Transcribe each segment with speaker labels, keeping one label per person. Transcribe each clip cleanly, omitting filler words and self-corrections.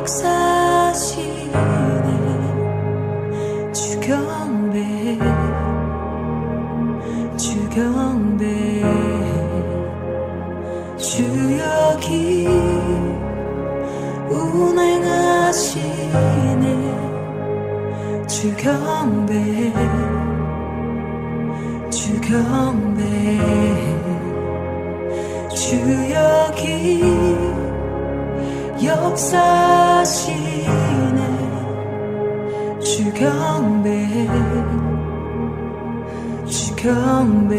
Speaker 1: 역사시네 주경배 주경배 주여기 운행하시네 주경배 주경배 주여기 역사시네 주경배 주경배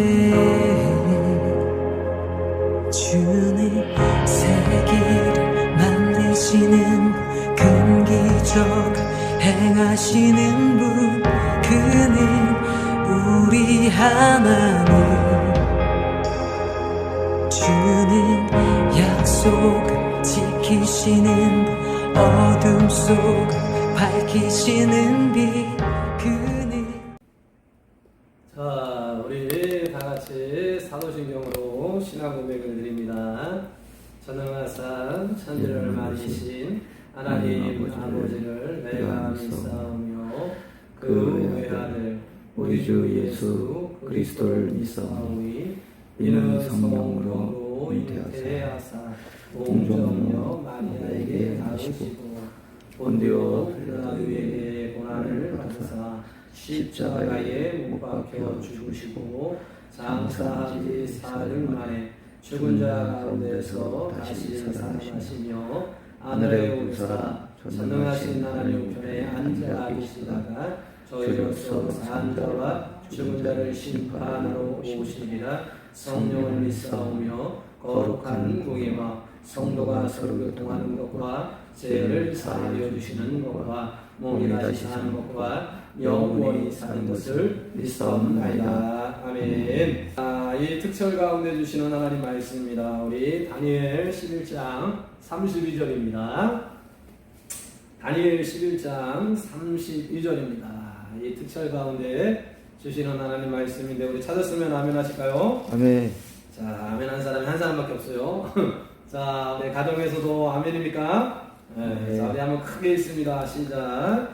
Speaker 1: 주님 세계를 만드시는 큰 기적 행하시는 분 그는 우리 하나님 주는 약속 지키시는 분 어둠 속 밝히시는 빛 그는.
Speaker 2: 자, 우리 다같이 사도신경으로 신앙 고백을 드립니다. 전능하사 천지를 만드신 하나님 아버지를 내가 믿사오며 그 외아들 우리 주 예수 그리스도를 믿사오니 이는 성령으로 잉태하사 동정녀 마리아에게 낳으시고 본디오 빌라도에게 고난을 받으사 십자가에 못 박혀 죽으시고 장사하기 사흘 만에 죽은 자 가운데서 다시 살아나시며 하늘에 오르사 전능하신 하나님 편에 앉아 계시다가 저희로서 산 자와 죽은 자를 심판하러 오시리라. 성령을 믿사오며 거룩한 공예와 성도가 서로 교통하는 것과 죄를 사하여 주시는 것과 몸이 다시 사는 것과 영원히 사는 것을 믿사옵나이다. 아멘. 이 특설 가운데 주시는 하나님 말씀입니다. 우리 다니엘 11장 32절입니다. 다니엘 11장 32절입니다. 이 특설 가운데 주시는 하나님 말씀인데 우리 찾았으면 아멘 하실까요?
Speaker 3: 아멘.
Speaker 2: 자, 아멘 한 사람이 한 사람밖에 없어요. 자, 우리 가정에서도 아멘입니까? 네. 자, 우리 한번 크게 읽습니다. 시작.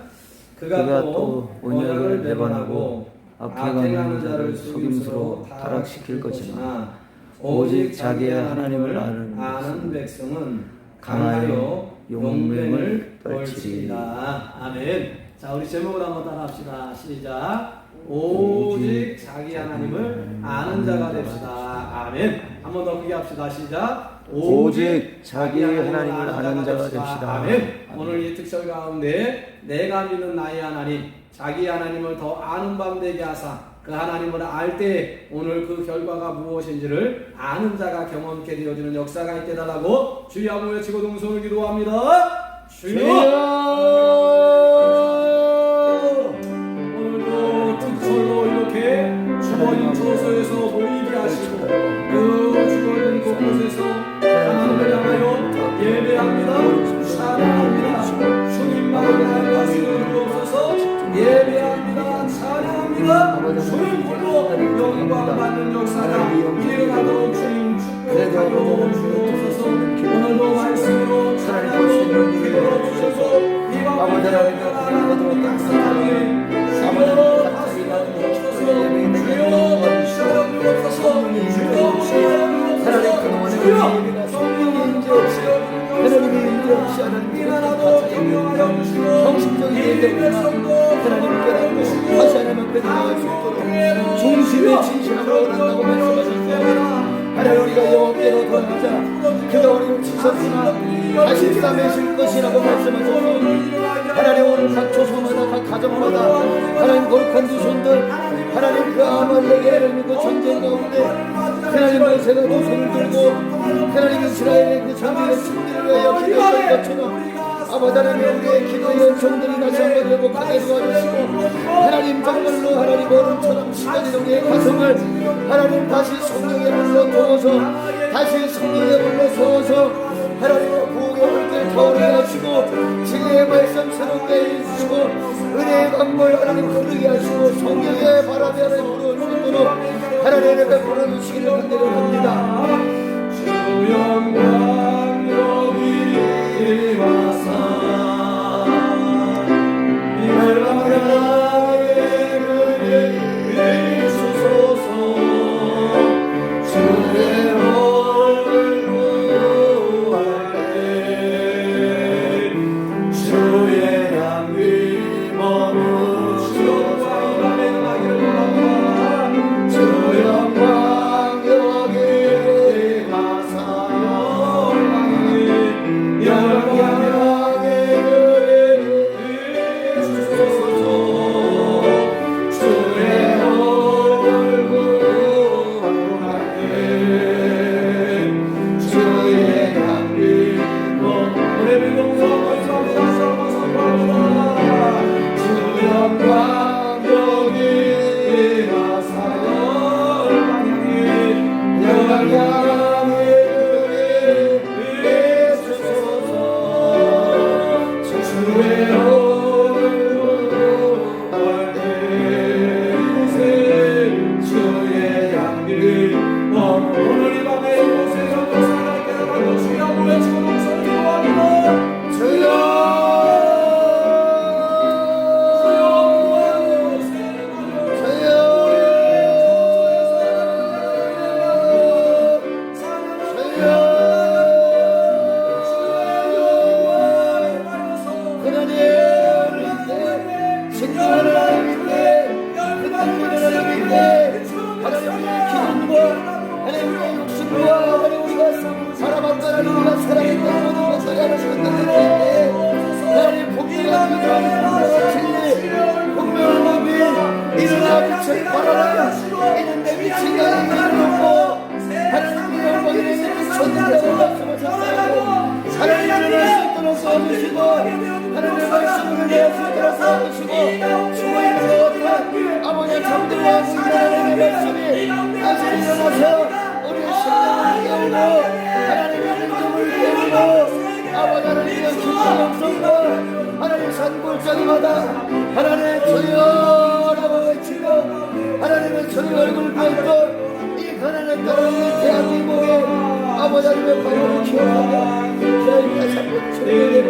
Speaker 2: 그가 또 언약을 배반하고 앞에 가는 자를 속임수로 타락시킬 것이나 오직 자기의 하나님을 아는 백성은 강하여 용맹을 떨치리라. 아멘. 자, 우리 제목을 한번 따라합시다. 시작. 오직 자기 하나님을 아는 자가 됩시다. 아멘. 한번 더 크게 합시다. 시작.
Speaker 3: 오직 자기 하나님을 아는 자가 됩시다.
Speaker 2: 아멘. 오늘 이 특설 가운데 내가 믿는 나의 하나님, 자기 하나님을 더 아는 밤 되게 하사 그 하나님을 알 때 오늘 그 결과가 무엇인지를 아는 자가 경험케 되어지는 역사가 있게 달라고 주여 한번 외치고 동성을 기도합니다. 주여. 주거진 처소에서 모이게 하시고 그 주거진 곳곳에서 하나님을 향하여 예배합니다. 찬양합니다. 주님만을 날 가슴을 주옵소서. 예배합니다. 찬양합니다. 주님 홀로 영광 받는 역사가 일어나도록 주님 축복하여 주옵소서. 오늘도 말씀으로 찬양하고 기도로 주셔서 이 밤을 하나님을 따뜻하게 주여
Speaker 3: 하나님의 인재 없이 하나님의 정신적인 인재 하나님 깨닫고 다시 하나님 앞에 나아갈 수 있도록 중심에 진실함으로 원한다고 말씀하셨습니다. 하나님 우리가 영업대로 던지자 그가 우리를 치셨으나 다시 싸매실 것이라고 말씀하셨습니다. 하나님 오늘 각 조소마다 각 가정마다 하나님 거룩한 두 손들 하나님 그 아말렉의 그 전쟁 가운데 하나님 모세가 두 손을 들고 하나님 이스라엘의 그 전쟁의 승리를 위하여 기도했던 것처럼 아버지 하나님 우리의 기도의 연성들이 다시 한번 회복하게 도와주시고 하나님 정말로 하나님 얼음처럼 식어진 우리의 가슴을 하나님 다시 성령의 물로 부어서 다시 성령의 물로 부어서 하나님의 부흥의 물길 타오르게 하시고 진리의 말씀 새롭게 해주시고 은혜의 강물 하나님 흐르게 하시고 성령의 바람이 하나님 불어주시도록 하나님의 베풀어 주시기를 간절히 합니다.
Speaker 2: 주 영광 여기 임하사
Speaker 3: 하나님의 말씀이 당신이 일어나서 우리의 심령을 깨우고 하나님의 능력을 깨우고 아버지 하나님의 기쁜 영성과 하나님 산골짜기마다 하나님의 주여라고 외치고 하나님의 주의 얼굴 보였던 이 가난한 땅의 대한민국에 아버지 하나님의 방법을 기억하며 저희가 자꾸 주의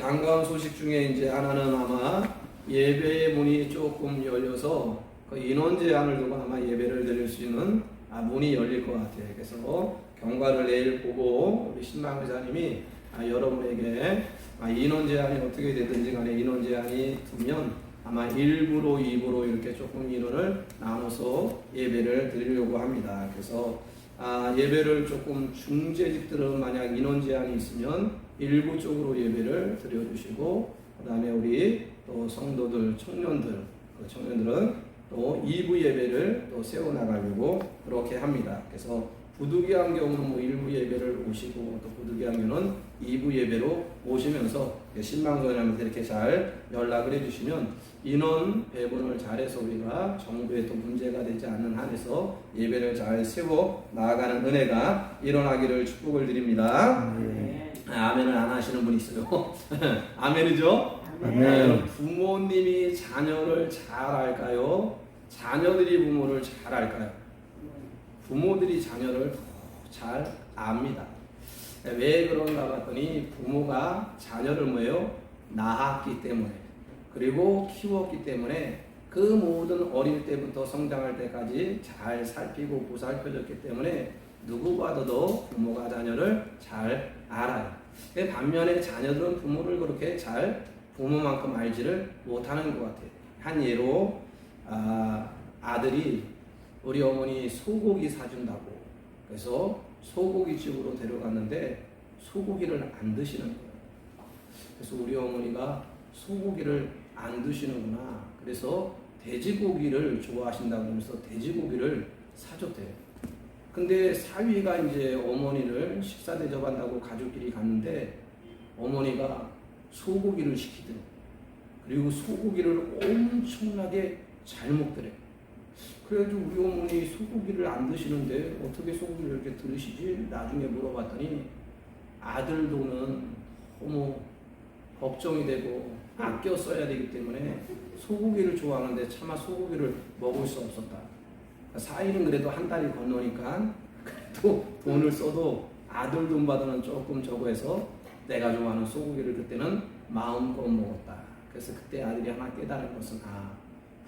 Speaker 2: 반가운 소식 중에 이제 하나는 아마 예배의 문이 조금 열려서 그 인원 제한을 두고 아마 예배를 드릴 수 있는 문이 열릴 것 같아요. 그래서 경과를 내일 보고 우리 신방 의사님이 여러분에게 인원 제한이 어떻게 되든지 간에 인원 제한이 두면 아마 1부로 2부로 이렇게 조금 인원을 나눠서 예배를 드리려고 합니다. 그래서 예배를 조금 중재직들은 만약 인원 제한이 있으면 일부 쪽으로 예배를 드려주시고, 그 다음에 우리 또 성도들, 청년들은 또 2부 예배를 또 세워나가려고 그렇게 합니다. 그래서 부득이한 경우는 뭐 1부 예배를 오시고, 또 부득이한 경우는 2부 예배로 오시면서 신방선생님한테 이렇게 잘 연락을 해주시면 인원 배분을 잘해서 우리가 정부에 또 문제가 되지 않는 한에서 예배를 잘 세워 나아가는 은혜가 일어나기를 축복을 드립니다. 아멘을 안 하시는 분이 있어요. 아멘이죠?
Speaker 3: 아멘.
Speaker 2: 부모님이 자녀를 잘 알까요? 자녀들이 부모를 잘 알까요? 부모들이 자녀를 잘 압니다. 왜 그런가 봤더니 부모가 자녀를 뭐예요? 낳았기 때문에, 그리고 키웠기 때문에 그 모든 어릴 때부터 성장할 때까지 잘 살피고 보살펴줬기 때문에 누구보다도 부모가 자녀를 잘 알아요. 반면에 자녀들은 부모를 그렇게 잘 부모만큼 알지를 못하는 것 같아요. 한 예로 아들이 우리 어머니 소고기 사준다고 그래서 소고기집으로 데려갔는데 소고기를 안 드시는 거예요. 그래서 우리 어머니가 소고기를 안 드시는구나. 그래서 돼지고기를 좋아하신다고 하면서 돼지고기를 사줬대요. 근데 사위가 이제 어머니를 식사 대접한다고 가족끼리 갔는데 어머니가 소고기를 시키더라고요. 그리고 소고기를 엄청나게 잘 먹더래요. 그래도 우리 어머니 소고기를 안 드시는데 어떻게 소고기를 이렇게 들으시지? 나중에 물어봤더니 아들 돈은 너무 걱정이 되고 아껴 써야 되기 때문에 소고기를 좋아하는데 차마 소고기를 먹을 수 없었다. 사위는 그래도 한 달이 건너니까 그래도 돈을 써도 아들 돈 받아는 조금 적어해서 내가 좋아하는 소고기를 그때는 마음껏 먹었다. 그래서 그때 아들이 하나 깨달은 것은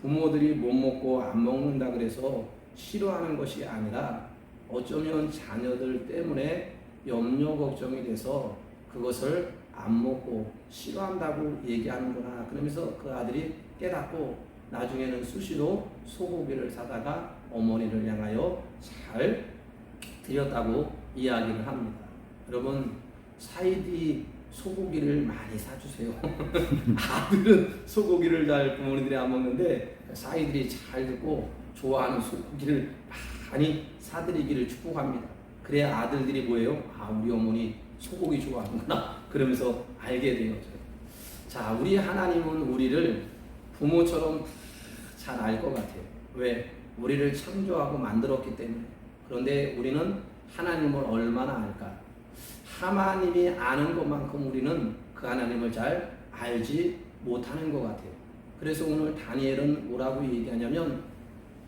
Speaker 2: 부모들이 못 먹고 안 먹는다 그래서 싫어하는 것이 아니라 어쩌면 자녀들 때문에 염려 걱정이 돼서 그것을 안 먹고 싫어한다고 얘기하는구나. 그러면서 그 아들이 깨닫고 나중에는 수시로 소고기를 사다가 어머니를 향하여 잘 드렸다고 이야기를 합니다. 여러분 사이디 소고기를 많이 사주세요. 아들은 소고기를 잘 부모님들이 안 먹는데 사이들이 잘 듣고 좋아하는 소고기를 많이 사드리기를 축복합니다. 그래야 아들들이 뭐예요? 우리 어머니 소고기 좋아하는구나 그러면서 알게 되어져요. 자, 우리 하나님은 우리를 부모처럼 잘 알 것 같아요. 왜? 우리를 창조하고 만들었기 때문에. 그런데 우리는 하나님을 얼마나 알까? 하나님이 아는 것만큼 우리는 그 하나님을 잘 알지 못하는 것 같아요. 그래서 오늘 다니엘은 뭐라고 얘기하냐면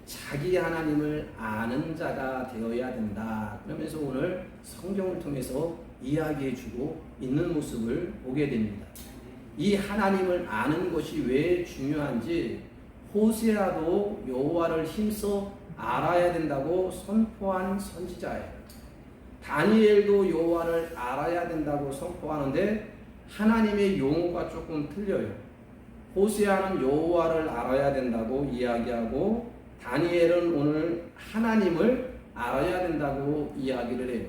Speaker 2: 자기 하나님을 아는 자가 되어야 된다. 그러면서 오늘 성경을 통해서 이야기해주고 있는 모습을 보게 됩니다. 이 하나님을 아는 것이 왜 중요한지 호세아도 여호와를 힘써 알아야 된다고 선포한 선지자예요. 다니엘도 여호와를 알아야 된다고 선포하는데 하나님의 용어가 조금 틀려요. 호세아는 여호와를 알아야 된다고 이야기하고 다니엘은 오늘 하나님을 알아야 된다고 이야기를 해요.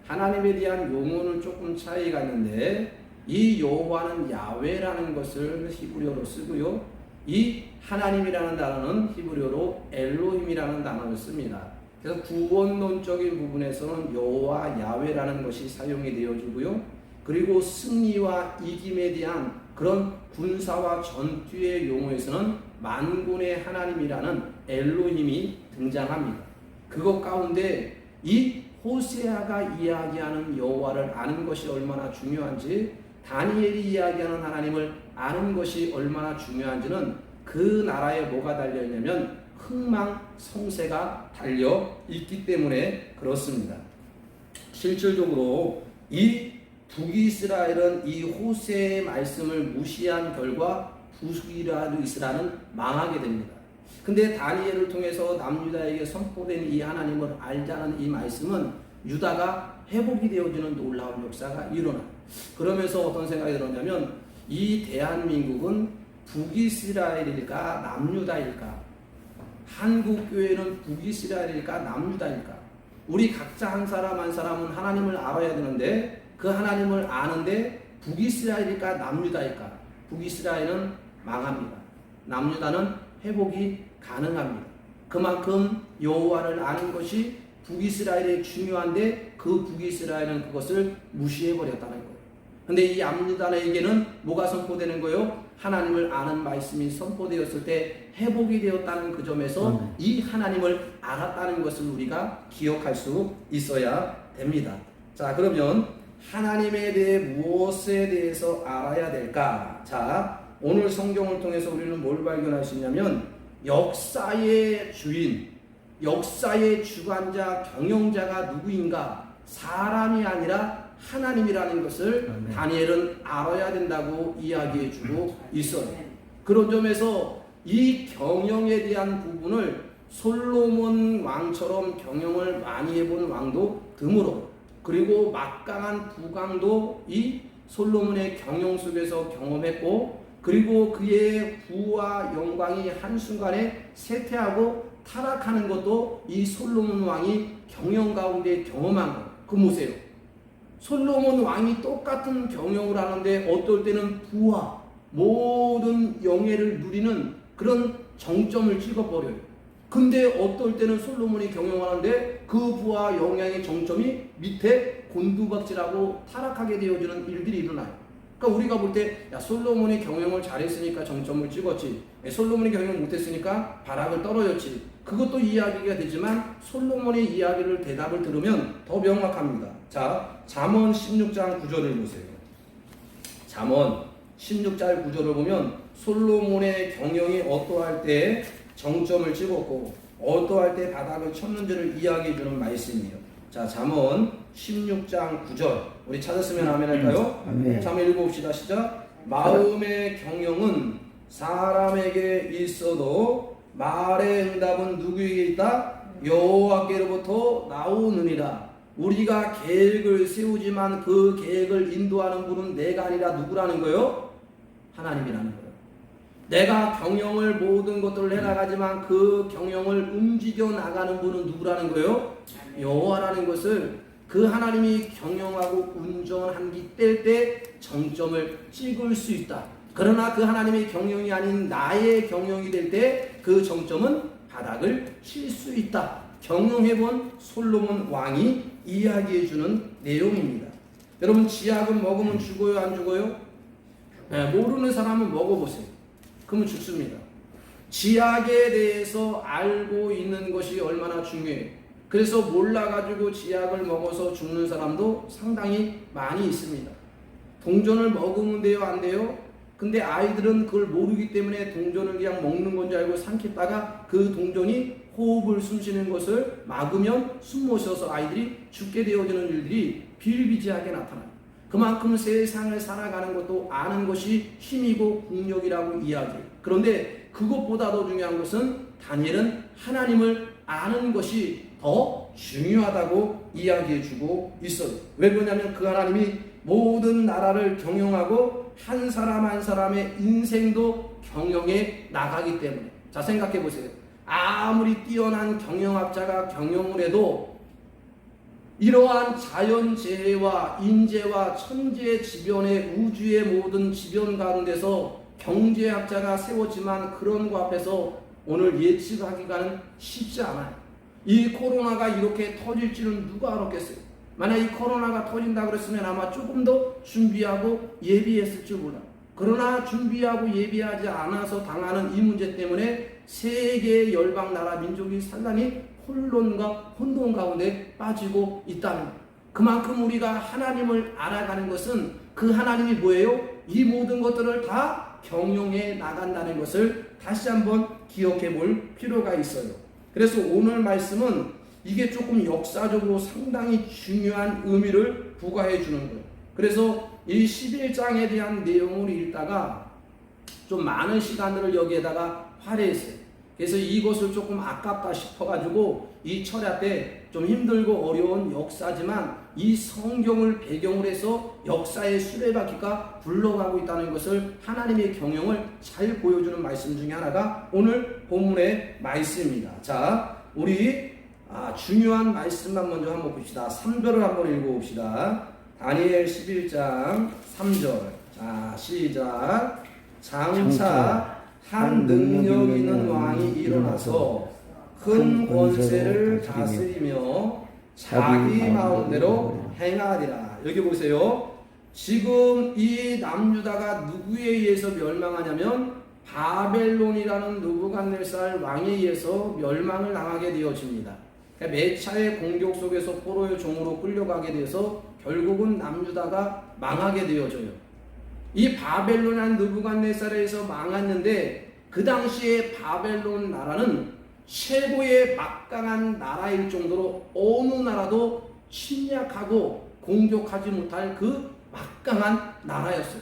Speaker 2: 하나님에 대한 용어는 조금 차이가 있는데 이 여호와는 야훼라는 것을 히브리어로 쓰고요. 이 하나님이라는 단어는 히브리어로 엘로힘이라는 단어를 씁니다. 그래서 구원론적인 부분에서는 여호와 야훼라는 것이 사용이 되어지고요. 그리고 승리와 이김에 대한 그런 군사와 전투의 용어에서는 만군의 하나님이라는 엘로힘이 등장합니다. 그것 가운데 이 호세아가 이야기하는 여호와를 아는 것이 얼마나 중요한지 다니엘이 이야기하는 하나님을 아는 것이 얼마나 중요한지는 그 나라에 뭐가 달려있냐면 흥망성쇠가 달려있기 때문에 그렇습니다. 실질적으로 이 북이스라엘은 이 호세의 말씀을 무시한 결과 북이스라엘은 망하게 됩니다. 근데 다니엘을 통해서 남유다에게 선포된 이 하나님을 알자는 이 말씀은 유다가 회복이 되어지는 놀라운 역사가 일어나요. 그러면서 어떤 생각이 들었냐면 이 대한민국은 북이스라엘일까 남유다일까? 한국교회는 북이스라엘일까 남유다일까? 우리 각자 한 사람 한 사람은 하나님을 알아야 되는데 그 하나님을 아는데 북이스라엘일까 남유다일까? 북이스라엘은 망합니다. 남유다는 회복이 가능합니다. 그만큼 여호와를 아는 것이 북이스라엘에 중요한데 그 북이스라엘은 그것을 무시해버렸다는 거예요. 근데 이 남유다에게는 뭐가 선포되는 거예요? 하나님을 아는 말씀이 선포되었을 때 회복이 되었다는 그 점에서 이 하나님을 알았다는 것을 우리가 기억할 수 있어야 됩니다. 자, 그러면 하나님에 대해 무엇에 대해서 알아야 될까? 자, 오늘 성경을 통해서 우리는 뭘 발견할 수 있냐면 역사의 주인, 역사의 주관자, 경영자가 누구인가? 사람이 아니라 하나님이라는 것을 다니엘은 알아야 된다고 이야기해주고 있어요. 그런 점에서 이 경영에 대한 부분을 솔로몬 왕처럼 경영을 많이 해본 왕도 드물어. 그리고 막강한 부강도 이 솔로몬의 경영 속에서 경험했고, 그리고 그의 부와 영광이 한순간에 쇠퇴하고 타락하는 것도 이 솔로몬 왕이 경영 가운데 경험한 거. 그 보세요. 솔로몬 왕이 똑같은 경영을 하는데 어떨 때는 부와 모든 영예를 누리는 그런 정점을 찍어버려요. 근데 어떨 때는 솔로몬이 경영하는데 그 부와 영향의 정점이 밑에 곤두박질하고 타락하게 되어지는 일들이 일어나요. 그러니까 우리가 볼 때 야, 솔로몬이 경영을 잘했으니까 정점을 찍었지, 솔로몬이 경영을 못했으니까 바락을 떨어졌지, 그것도 이야기가 되지만 솔로몬의 이야기를 대답을 들으면 더 명확합니다. 자, 잠언 16장 9절을 보세요. 잠언 16장 9절을 보면 솔로몬의 경영이 어떠할 때 정점을 찍었고 어떠할 때 바닥을 쳤는지를 이야기해 주는 말씀이에요. 자, 잠언 16장 9절 우리 찾았으면 아멘 할까요? 잠언 읽어봅시다. 시작. 마음의 경영은 사람에게 있어도 말의 응답은 누구에게 있다? 여호와께로부터 나오느니라. 우리가 계획을 세우지만 그 계획을 인도하는 분은 내가 아니라 누구라는 거예요? 하나님이라는 거예요. 내가 경영을 모든 것들을 해나가지만 그 경영을 움직여 나가는 분은 누구라는 거예요? 여호와라는 것을 그 하나님이 경영하고 운전한기 뗄 때 정점을 찍을 수 있다. 그러나 그 하나님의 경영이 아닌 나의 경영이 될 때 그 정점은 바닥을 칠 수 있다. 경영해본 솔로몬 왕이 이야기해주는 내용입니다. 여러분, 지약은 먹으면 죽어요, 안 죽어요? 네, 모르는 사람은 먹어보세요. 그러면 죽습니다. 지약에 대해서 알고 있는 것이 얼마나 중요해요. 그래서 몰라가지고 지약을 먹어서 죽는 사람도 상당히 많이 있습니다. 동전을 먹으면 돼요, 안 돼요? 근데 아이들은 그걸 모르기 때문에 동전을 그냥 먹는 건 줄 알고 삼켰다가 그 동전이 호흡을 숨쉬는 것을 막으면 숨 못 쉬어서 아이들이 죽게 되어지는 일들이 비일비재하게 나타나요. 그만큼 세상을 살아가는 것도 아는 것이 힘이고 국력이라고 이야기해요. 그런데 그것보다 더 중요한 것은 다니엘은 하나님을 아는 것이 더 중요하다고 이야기해주고 있어요. 왜 그러냐면 그 하나님이 모든 나라를 경영하고 한 사람 한 사람의 인생도 경영해 나가기 때문에. 자, 생각해 보세요. 아무리 뛰어난 경영학자가 경영을 해도 이러한 자연재해와 인재와 천재지변의 우주의 모든 지변 가운데서 경제학자가 세웠지만 그런 거 앞에서 오늘 예측하기가 쉽지 않아요. 이 코로나가 이렇게 터질지는 누가 알았겠어요? 만약 이 코로나가 터진다 그랬으면 아마 조금 더 준비하고 예비했을 줄 몰라. 그러나 준비하고 예비하지 않아서 당하는 이 문제 때문에 세계 열방 나라 민족이 상당히 혼돈과 혼돈 가운데 빠지고 있다는 거예요. 그만큼 우리가 하나님을 알아가는 것은 그 하나님이 뭐예요? 이 모든 것들을 다 경영해 나간다는 것을 다시 한번 기억해 볼 필요가 있어요. 그래서 오늘 말씀은 이게 조금 역사적으로 상당히 중요한 의미를 부과해 주는 거예요. 그래서 이 11장에 대한 내용을 읽다가 좀 많은 시간들을 여기에다가 할애했어요. 그래서 이것을 조금 아깝다 싶어가지고 이 철야 때 좀 힘들고 어려운 역사지만 이 성경을 배경으로 해서 역사의 수레바퀴가 굴러가고 있다는 것을 하나님의 경영을 잘 보여주는 말씀 중에 하나가 오늘 본문의 말씀입니다. 자, 우리 중요한 말씀만 먼저 한번 봅시다. 3절을 한번 읽어봅시다. 다니엘 11장 3절. 자, 시작. 장차 한 능력 있는 왕이 일어나서 큰 권세를 다스리며 자기 마음대로 행하리라. 여기 보세요. 지금 이 남유다가 누구에 의해서 멸망하냐면 바벨론이라는 느부갓네살 왕에 의해서 멸망을 당하게 되어집니다. 그러니까 매 차례 공격 속에서 포로의 종으로 끌려가게 돼서 결국은 남유다가 망하게 되어져요. 이 바벨론이라는 느부갓네살에서 망했는데 그 당시에 바벨론 나라는 최고의 막강한 나라일 정도로 어느 나라도 침략하고 공격하지 못할 그 막강한 나라였어요.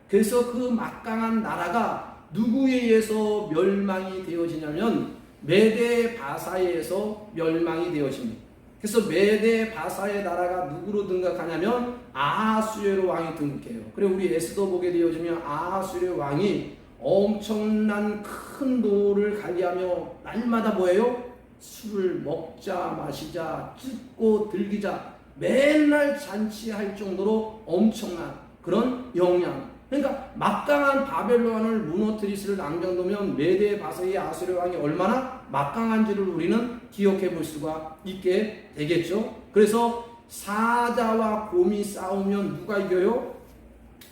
Speaker 2: 그래서 그 막강한 나라가 누구에 의해서 멸망이 되어지냐면 메데 바사에 의해서 멸망이 되어집니다. 그래서 메데 바사의 나라가 누구로 등극하냐면 아하수에로 왕이 등극해요. 그리고 우리 에스더 보게 되어지면 아하수에로 왕이 엄청난 큰 노를 관리하며 날마다 뭐예요? 술을 먹자 마시자 찢고 들기자 맨날 잔치할 정도로 엄청난 그런 영향. 그러니까 막강한 바벨론을 무너뜨리시를 낭정도면 메데 바사의 아수르 왕이 얼마나 막강한지를 우리는 기억해 볼 수가 있게 되겠죠. 그래서 사자와 곰이 싸우면 누가 이겨요?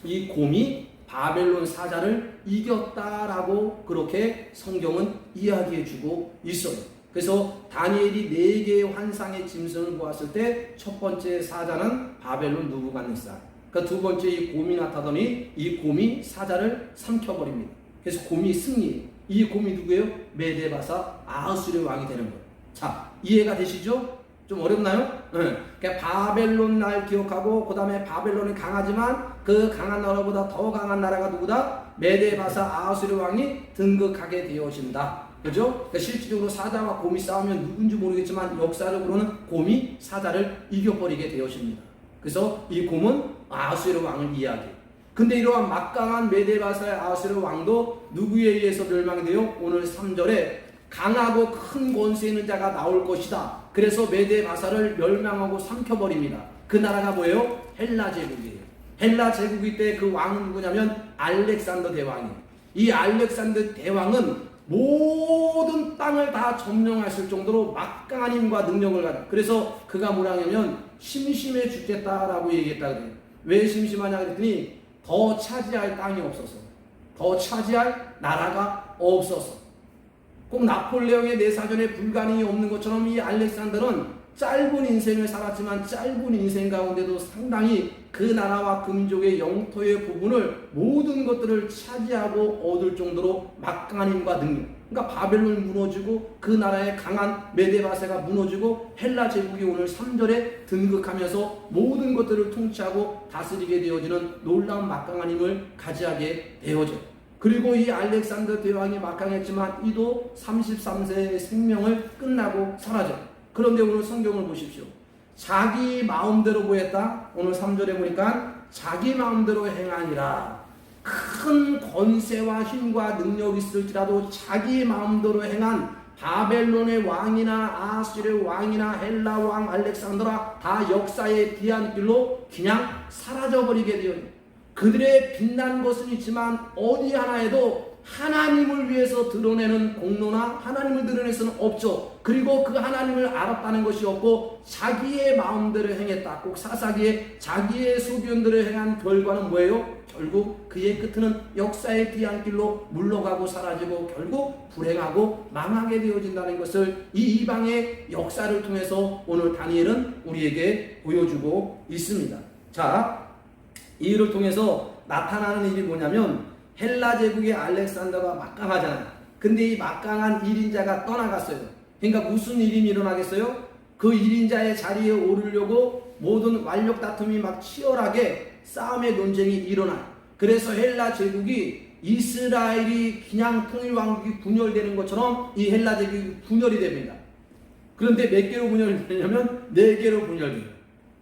Speaker 2: 이 곰이 바벨론 사자를 이겼다라고 그렇게 성경은 이야기해 주고 있어요. 그래서 다니엘이 4개의 환상의 짐승을 보았을 때 첫 번째 사자는 바벨론 느부갓네살, 그러니까 두 번째 이 곰이 나타나더니 이 곰이 사자를 삼켜버립니다. 그래서 곰이 승리해요. 이 곰이 누구예요? 메데바사 아하수르 왕이 되는 거예요. 자, 이해가 되시죠? 좀 어렵나요? 네. 그러니까 바벨론 날 기억하고 그 다음에 바벨론이 강하지만 그 강한 나라보다 더 강한 나라가 누구다? 메데바사 아하수르 왕이 등극하게 되어진다. 그죠? 그러니까 실질적으로 사자와 곰이 싸우면 누군지 모르겠지만 역사적으로는 곰이 사자를 이겨버리게 되어집니다. 그래서 이 곰은 아하수에로 왕을 이야기해요. 근데 이러한 막강한 메데바사의 아하수에로 왕도 누구에 의해서 멸망이 돼요? 오늘 3절에 강하고 큰 권세 있는 자가 나올 것이다. 그래서 메데바사를 멸망하고 삼켜버립니다. 그 나라가 뭐예요? 헬라 제국이에요. 헬라 제국일 때 그 왕은 누구냐면 알렉산더 대왕이에요. 이 알렉산더 대왕은 모든 땅을 다 점령하실 정도로 막강한 힘과 능력을 가지고, 그래서 그가 뭐라 하냐면 심심해 죽겠다라고 얘기했다 그래요. 왜 심심하냐 그랬더니 더 차지할 땅이 없어서, 더 차지할 나라가 없어서. 꼭 나폴레옹의 내사전에 불가능이 없는 것처럼 이 알렉산더는 짧은 인생을 살았지만 짧은 인생 가운데도 상당히 그 나라와 그 민족의 영토의 부분을 모든 것들을 차지하고 얻을 정도로 막강한 힘과 능력. 그러니까 바벨론이 무너지고 그 나라의 강한 메데바사가 무너지고 헬라 제국이 오늘 3절에 등극하면서 모든 것들을 통치하고 다스리게 되어지는 놀라운 막강한 힘을 가지게 되어져요. 그리고 이 알렉산더 대왕이 막강했지만 이도 33세의 생명을 끝나고 사라져요. 그런데 오늘 성경을 보십시오. 자기 마음대로 보였다. 오늘 3절에 보니까 자기 마음대로 행하니라. 큰 권세와 힘과 능력이 있을지라도 자기 마음대로 행한 바벨론의 왕이나 아하수르의 왕이나 헬라 왕 알렉산더라 다 역사의 뒤안길로 그냥 사라져버리게 되어 그들의 빛난 것은 있지만 어디 하나에도 하나님을 위해서 드러내는 공로나 하나님을 드러낼 수는 없죠. 그리고 그 하나님을 알았다는 것이 없고 자기의 마음대로 행했다. 꼭 사사기에 자기의 소견대로 행한 결과는 뭐예요? 결국 그의 끝은 역사의 뒤안길로 물러가고 사라지고 결국 불행하고 망하게 되어진다는 것을 이 이방의 역사를 통해서 오늘 다니엘은 우리에게 보여주고 있습니다. 자, 이 일을 통해서 나타나는 일이 뭐냐면 헬라 제국의 알렉산더가 막강하잖아요. 근데 이 막강한 1인자가 떠나갔어요. 그러니까 무슨 일이 일어나겠어요? 그 1인자의 자리에 오르려고 모든 완력 다툼이 막 치열하게 싸움의 논쟁이 일어나요. 그래서 헬라 제국이 이스라엘이 그냥 통일왕국이 분열되는 것처럼 이 헬라 제국이 분열이 됩니다. 그런데 몇 개로 분열되냐면 4개로 분열돼요.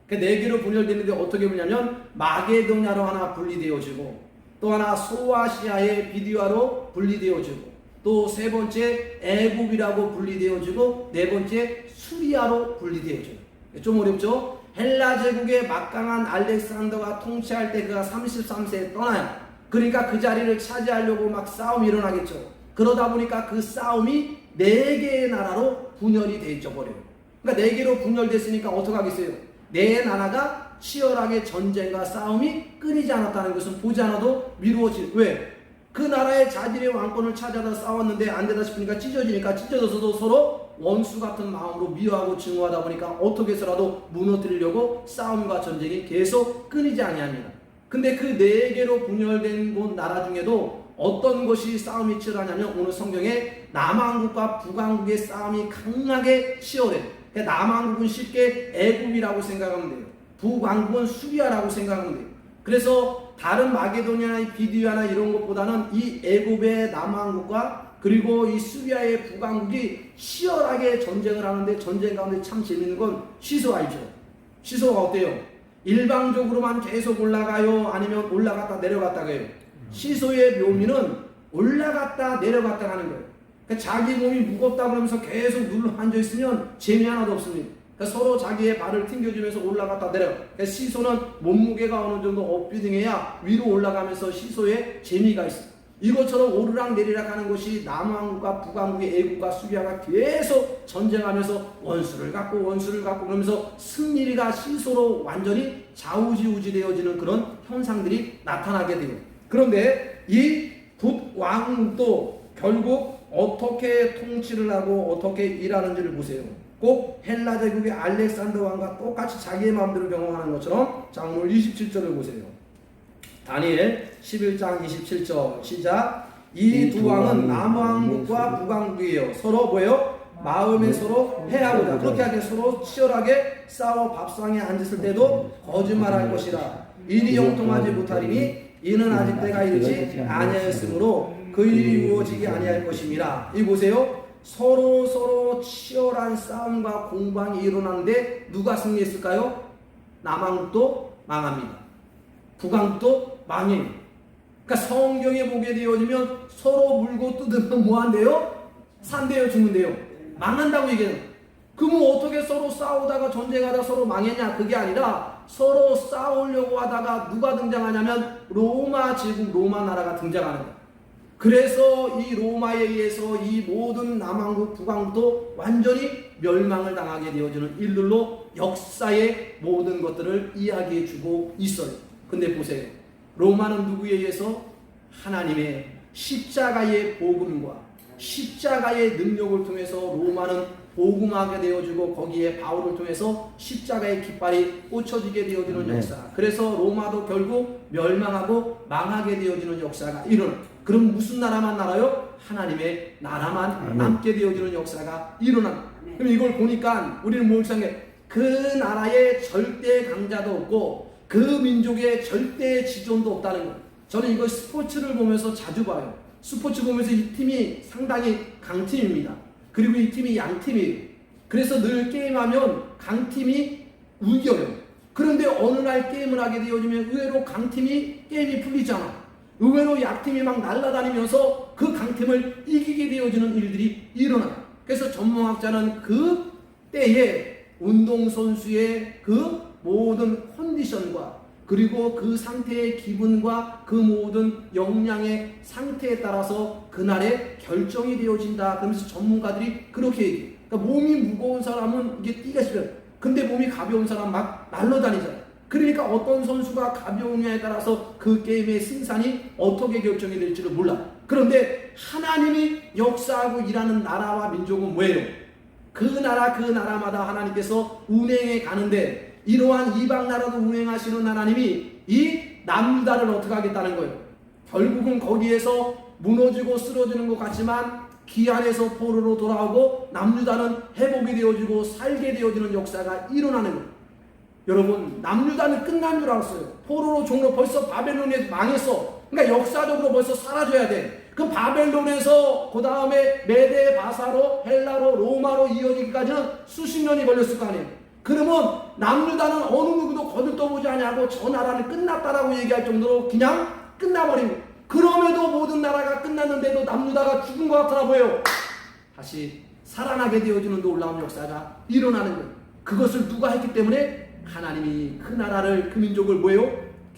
Speaker 2: 그 4개로 분열되는데 어떻게 보냐면 마게도냐로 하나 분리되어지고 또 하나 소아시아의 비디아로 분리되어지고 또 세 번째 애굽이라고 분리되어지고 네 번째 수리아로 분리되어져요. 좀 어렵죠? 헬라 제국의 막강한 알렉산더가 통치할 때 그가 33세에 떠나요. 그러니까 그 자리를 차지하려고 막 싸움이 일어나겠죠. 그러다 보니까 그 싸움이 4개의 나라로 분열이 돼 있죠 버려요. 그러니까 4개로 분열됐으니까 어떡하겠어요? 네 나라가 치열하게 전쟁과 싸움이 끊이지 않았다는 것은 보지 않아도 미루어질. 왜? 그 나라의 자질의 왕권을 찾아다 싸웠는데 안 되다 싶으니까 찢어지니까 찢어져서도 서로 원수 같은 마음으로 미워하고 증오하다 보니까 어떻게 해서라도 무너뜨리려고 싸움과 전쟁이 계속 끊이지 아니합니다. 근데 그 4개로 분열된 곳 나라 중에도 어떤 것이 싸움이 치열하냐면 오늘 성경에 남왕국과 북왕국의 싸움이 강하게 치열해요. 남왕국은 쉽게 애굽이라고 생각하면 돼요. 북왕국은 수리아라고 생각하면 돼요. 그래서 다른 마게도니아나 비디아나 이런 것보다는 이 애굽의 남왕국과 그리고 이 수비아의 북왕국이 치열하게 전쟁을 하는데, 전쟁 가운데 참 재밌는 건 시소 알죠? 시소가 어때요? 일방적으로만 계속 올라가요? 아니면 올라갔다 내려갔다 가요? 시소의 묘미는 올라갔다 내려갔다 하는 거예요. 그러니까 자기 몸이 무겁다 그러면서 계속 눌러 앉아 있으면 재미 하나도 없습니다. 그러니까 서로 자기의 발을 튕겨주면서 올라갔다 내려. 그러니까 시소는 몸무게가 어느 정도 업비딩해야 위로 올라가면서 시소에 재미가 있어요. 이것처럼 오르락 내리락 하는 것이 남왕국과 북왕국의 애국과 수비아가 계속 전쟁하면서 원수를 갖고 그러면서 승리가 시소로 완전히 좌우지우지 되어지는 그런 현상들이 나타나게 돼요. 그런데 이 북왕국도 결국 어떻게 통치를 하고 어떻게 일하는지를 보세요. 꼭 헬라 제국의 알렉산더 왕과 똑같이 자기의 마음대로 경험하는 것처럼. 자, 오늘 27절을 보세요. 다니엘 11장 27절 시작. 이 두 왕은 남왕국과 북왕국이에요. 서로 뭐예요? 마음에 서로 해하고자. 그렇게 하게 서로 치열하게 싸워 밥상에 앉았을 때도 거짓말할 것이라. 일이 형통하지 못하리니 이는 아직 때가 이르지 아니하였으므로 그 일이 이루어지지 아니할 것임이라. 이 보세요. 서로 치열한 싸움과 공방이 일어나는데 누가 승리했을까요? 남왕국도 망합니다. 북왕국도 망해요. 그러니까 성경에 보게 되어지면 서로 물고 뜯으면 뭐한대요? 산대요, 죽는대요. 망한다고 얘기해요. 그럼 어떻게 서로 싸우다가 전쟁하다 서로 망했냐? 그게 아니라 서로 싸우려고 하다가 누가 등장하냐면 로마 제국, 로마 나라가 등장하는 거예요. 그래서 이 로마에 의해서 이 모든 남왕국, 북왕국도 완전히 멸망을 당하게 되어지는 일들로 역사의 모든 것들을 이야기해 주고 있어요. 근데 보세요. 로마는 누구에 의해서? 하나님의 십자가의 복음과 십자가의 능력을 통해서 로마는 복음하게 되어지고 거기에 바울을 통해서 십자가의 깃발이 꽂혀지게 되어지는 역사. 그래서 로마도 결국 멸망하고 망하게 되어지는 역사가 일어나. 그럼 무슨 나라만 날아요? 하나님의 나라만 남게 되어지는 역사가 일어나. 그럼 이걸 보니까 우리는 뭘 생각해? 그 나라의 절대 강자도 없고 그 민족의 절대 지존도 없다는 거예요. 저는 이걸 스포츠를 보면서 자주 봐요. 스포츠 보면서 이 팀이 상당히 강팀입니다. 그리고 이 팀이 양팀이에요. 그래서 늘 게임하면 강팀이 우겨요. 그런데 어느 날 게임을 하게 되어지면 의외로 강팀이 게임이 풀리잖아. 의외로 약팀이 막 날아다니면서 그 강팀을 이기게 되어지는 일들이 일어나요. 그래서 전문학자는 그 때에 운동선수의 그 모든 컨디션과 그리고 그 상태의 기분과 그 모든 역량의 상태에 따라서 그날의 결정이 되어진다. 그러면서 전문가들이 그렇게 얘기해요. 그러니까 몸이 무거운 사람은 이게 뛰기가 싫어요. 근데 몸이 가벼운 사람 막 날아다니잖아요. 그러니까 어떤 선수가 가벼우냐에 따라서 그 게임의 승산이 어떻게 결정이 될지를 몰라. 그런데 하나님이 역사하고 일하는 나라와 민족은 뭐예요? 그 나라마다 하나님께서 운행해 가는데 이러한 이방 나라도 운행하시는 하나님이 이 남유다를 어떻게 하겠다는 거예요? 결국은 거기에서 무너지고 쓰러지는 것 같지만 기한에서 포로로 돌아오고 남유다는 회복이 되어지고 살게 되어지는 역사가 일어나는 거예요. 여러분, 남유다는 끝난 줄 알았어요. 포로로 종로 벌써 바벨론에 망했어. 그러니까 역사적으로 벌써 사라져야 돼. 그 바벨론에서 그 다음에 메데, 바사로, 헬라로, 로마로 이어지기까지는 수십 년이 걸렸을 거 아니에요. 그러면 남유다는 어느 누구도 거들떠보지 않냐고 저 나라는 끝났다라고 얘기할 정도로 그냥 끝나버린 거예요. 그럼에도 모든 나라가 끝났는데도 남유다가 죽은 것 같아 보여요. 다시 살아나게 되어지는 놀라운 역사가 일어나는 거예요. 그것을 누가 했기 때문에? 하나님이 그 나라를, 그 민족을 뭐예요?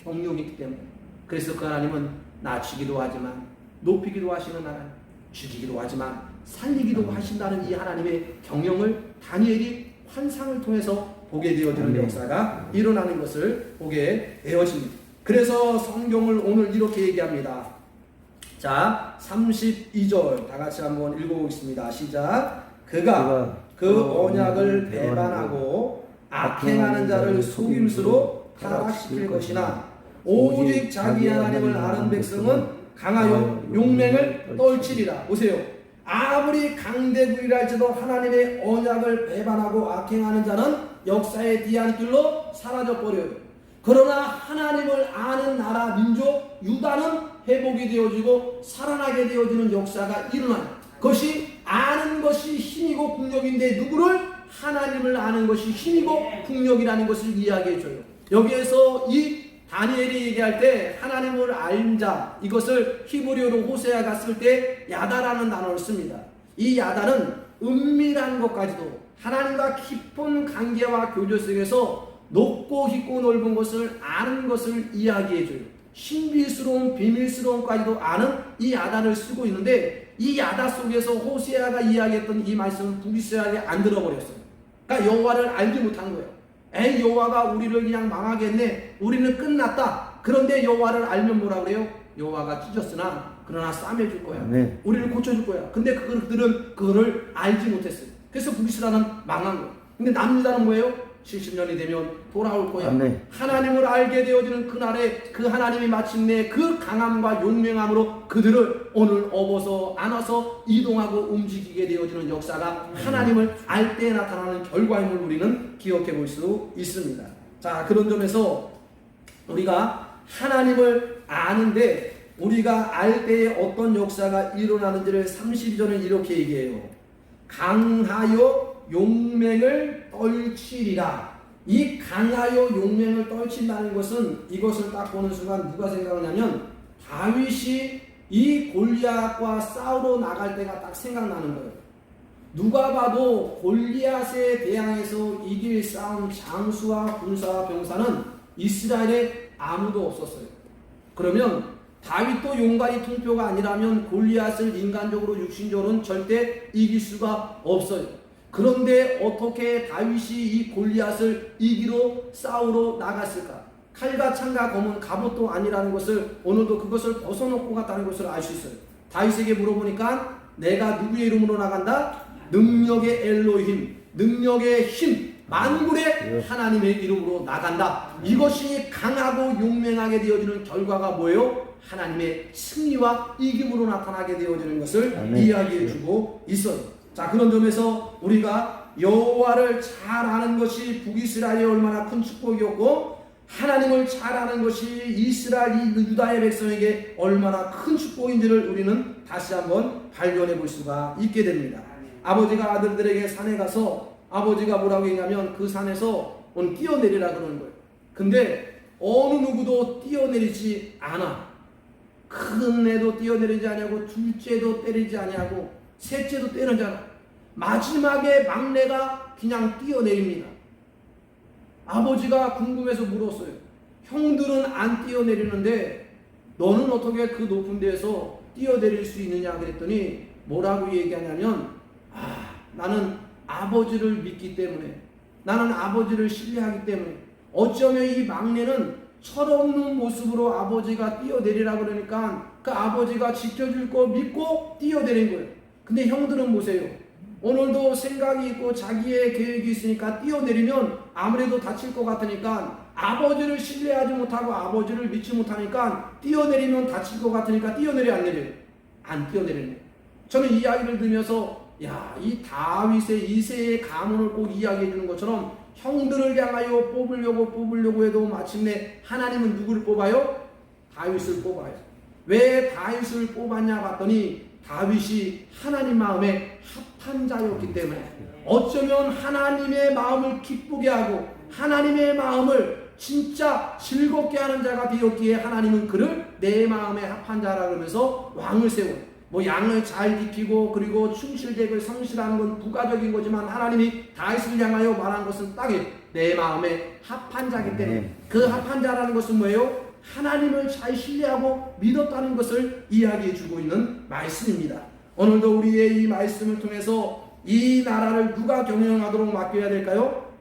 Speaker 2: 경영했기 때문에. 그래서 그 하나님은 낮추기도 하지만 높이기도 하시는 하나님, 죽이기도 하지만 살리기도 하신다는 이 하나님의 경영을 다니엘이 환상을 통해서 보게 되어지는 역사가 일어나는 것을 보게 되어집니다. 그래서 성경을 오늘 이렇게 얘기합니다. 자, 32절 다 같이 한번 읽어보겠습니다. 시작. 그가 그 언약을 배반하고 악행하는 자를 속임수로 타락시킬 것이나 오직 자기 하나님을 아는 백성은 강하여 용맹을 떨치리라. 보세요. 아무리 강대국이라 할지라도 하나님의 언약을 배반하고 악행하는 자는 역사의 뒤안길로 사라져버려요. 그러나 하나님을 아는 나라 민족 유다는 회복이 되어지고 살아나게 되어지는 역사가 일어나요. 그것이 아는 것이 힘이고 국력인데 누구를? 하나님을 아는 것이 힘이고 국력이라는 것을 이야기해줘요. 여기에서 이 다니엘이 얘기할 때 하나님을 아는 자, 이것을 히브리어로 호세아가 쓸 때 야다라는 단어를 씁니다. 이 야다는 은밀한 것까지도 하나님과 깊은 관계와 교제 속에서 높고 깊고 넓은 것을 아는 것을 이야기해줘요. 신비스러운 비밀스러움까지도 아는 이 야다를 쓰고 있는데, 이 야다 속에서 호세아가 이야기했던 이 말씀은 북이스라엘이 안 들어버렸어요. 그러니까 여호와를 알지 못한 거예요. 에이, 여호와가 우리를 그냥 망하게 했네, 우리는 끝났다. 그런데 여호와를 알면 뭐라 그래요? 여호와가 찢었으나 그러나 싸매줄 거야. 네. 우리를 고쳐줄 거야. 근데 그들은 그거를 알지 못했어요. 그래서 북이스라엘은 망한 거예요. 근데 남유다는 뭐예요? 70년이 되면 돌아올 거야. 네. 하나님을 알게 되어지는 그날에 그 하나님이 마침내 그 강함과 용맹함으로 그들을 오늘 업어서 안아서 이동하고 움직이게 되어지는 역사가 하나님을 알 때 나타나는 결과임을 우리는 기억해 볼 수 있습니다. 자, 그런 점에서 우리가 하나님을 아는데 우리가 알 때에 어떤 역사가 일어나는지를 32절은 이렇게 얘기해요. 강하여 용맹을 떨치리라. 이 강하여 용맹을 떨친다는 것은, 이것을 딱 보는 순간 누가 생각나냐면 다윗이 이 골리앗과 싸우러 나갈 때가 딱 생각나는 거예요. 누가 봐도 골리앗에 대항해서 이길 싸움 장수와 군사와 병사는 이스라엘에 아무도 없었어요. 그러면 다윗도 용가리 통표가 아니라면 골리앗을 인간적으로 육신적으로는 절대 이길 수가 없어요. 그런데 어떻게 다윗이 이 골리앗을 이기러 싸우러 나갔을까? 칼과 창과 검은 갑옷도 아니라는 것을, 오늘도 그것을 벗어놓고 갔다는 것을 알 수 있어요. 다윗에게 물어보니까 내가 누구의 이름으로 나간다? 능력의 엘로힘, 능력의 힘, 만군의 하나님의 이름으로 나간다. 이것이 강하고 용맹하게 되어지는 결과가 뭐예요? 하나님의 승리와 이김으로 나타나게 되어지는 것을 이야기해주고 있어요. 자, 그런 점에서 우리가 여호와를 잘 아는 것이 북이스라엘이 얼마나 큰 축복이었고, 하나님을 잘 아는 것이 이스라엘 유다의 백성에게 얼마나 큰 축복인지를 우리는 다시 한번 발견해 볼 수가 있게 됩니다. 아버지가 아들들에게 산에 가서 아버지가 뭐라고 했냐면 그 산에서 뛰어내리라 그러는 거예요. 근데 어느 누구도 뛰어내리지 않아. 큰 애도 뛰어내리지 않냐고, 둘째도 때리지 않냐고, 셋째도 때리지 않아. 마지막에 막내가 그냥 뛰어내립니다. 아버지가 궁금해서 물었어요. 형들은 안 뛰어내리는데 너는 어떻게 그 높은 데에서 뛰어내릴 수 있느냐 그랬더니 뭐라고 얘기하냐면, 나는 아버지를 믿기 때문에, 나는 아버지를 신뢰하기 때문에. 어쩌면 이 막내는 철없는 모습으로 아버지가 뛰어내리라 그러니까 그 아버지가 지켜줄 거 믿고 뛰어내린 거예요. 근데 형들은 보세요. 오늘도 생각이 있고 자기의 계획이 있으니까 뛰어내리면 아무래도 다칠 것 같으니까, 아버지를 신뢰하지 못하고 아버지를 믿지 못하니까 뛰어내리면 다칠 것 같으니까 뛰어내려 안 내려요? 안 뛰어내리네. 저는 이 이야기를 들으면서 이 다윗의 이세의 가문을 꼭 이야기해 주는 것처럼 형들을 향하여 뽑으려고 해도 마침내 하나님은 누구를 뽑아요? 다윗을 뽑아요. 왜 다윗을 뽑았냐 봤더니 다윗이 하나님 마음에 합한 자였기 때문에, 어쩌면 하나님의 마음을 기쁘게 하고 하나님의 마음을 진짜 즐겁게 하는 자가 되었기에 하나님은 그를 내 마음에 합한 자라 그러면서 왕을 세워요. 양을 잘 지키고 그리고 충실되고 성실하는 건 부가적인 거지만 하나님이 다윗을 향하여 말한 것은 딱 내 마음에 합한 자이기 때문에, 그 합한 자라는 것은 뭐예요? 하나님을 잘 신뢰하고 믿었다는 것을 이야기해 주고 있는 말씀입니다. 오늘도 우리의 이 말씀을 통해서 이 나라를 누가 경영하도록 맡겨야 될까요?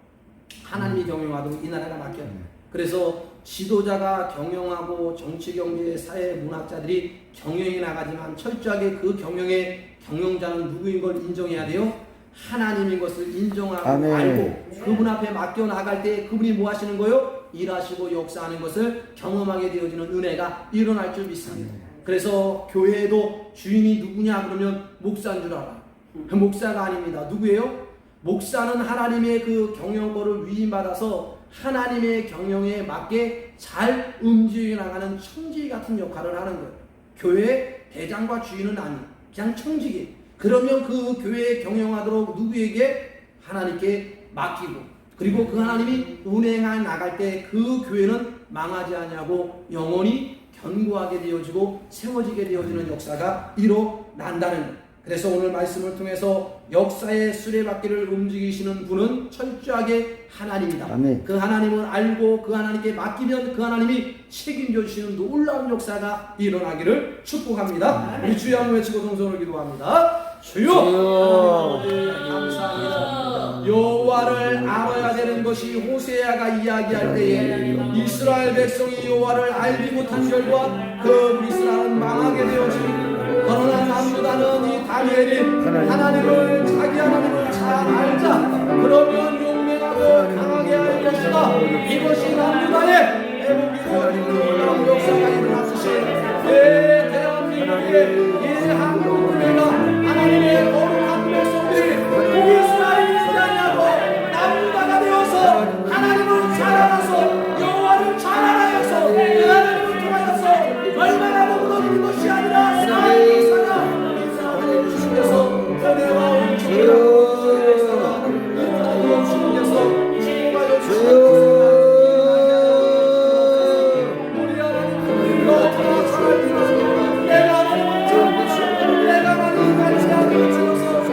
Speaker 2: 하나님이 경영하도록 이 나라가 맡겨야 돼요. 그래서 지도자가 경영하고 정치, 경제, 사회, 문학자들이 경영에 나가지만 철저하게 그 경영의 경영자는 누구인 걸 인정해야 돼요? 하나님인 것을 인정하고 알고 그분 앞에 맡겨 나갈 때 그분이 뭐 하시는 거예요? 일하시고 역사하는 것을 경험하게 되어지는 은혜가 일어날 줄 믿습니다. 그래서 교회에도 주인이 누구냐 그러면 목사인 줄 알아요. 목사가 아닙니다. 누구예요? 목사는 하나님의 그 경영권을 위임받아서 하나님의 경영에 맞게 잘 움직여 나가는 청지기 같은 역할을 하는 거예요. 교회 대장과 주인은 아니, 그냥 청지기. 그러면 그 교회 경영하도록 누구에게? 하나님께 맡기고, 그리고 그 하나님이 운행해 나갈 때 그 교회는 망하지 않냐고 영원히 견고하게 되어지고 세워지게 되어지는 역사가 일어난다는 거예요. 그래서 오늘 말씀을 통해서 역사의 수레바퀴를 움직이시는 분은 철저하게 하나님이다.
Speaker 3: 아멘.
Speaker 2: 그 하나님을 알고 그 하나님께 맡기면 그 하나님이 책임져 주시는 놀라운 역사가 일어나기를 축복합니다. 우리 주여 한번 외치고 동성으로 기도합니다. 주여! 하나님 감사합니다. 여호와를 알아야 되는 것이 호세아가 이야기할 때에 이스라엘 백성이 여호와를 알지 못한 결과 그 이스라엘은 망하게 되었으니, 그러나 남보다는 이 다니엘이 하나님을, 자기 하나님을 잘 알자. 그러면 용맹하고 강하게 할 것이다. 이것이 남유다의 회복이 되어지는 놀라운 역사가 일어났듯이 대한민국의 이 한국 교회가 하나님의 거룩한 백성들이 이스라엘이지 않냐고 남유다가 되어서 하나님을 잘 알아서 여호와를 잘 알아서 그 하나님을 통하여서 얼마나 먹어놓는 것이 아니라 삶이 살아 하나님 주님께서 은혜와 은총이라 주님께서 축복하여 주시옵소서.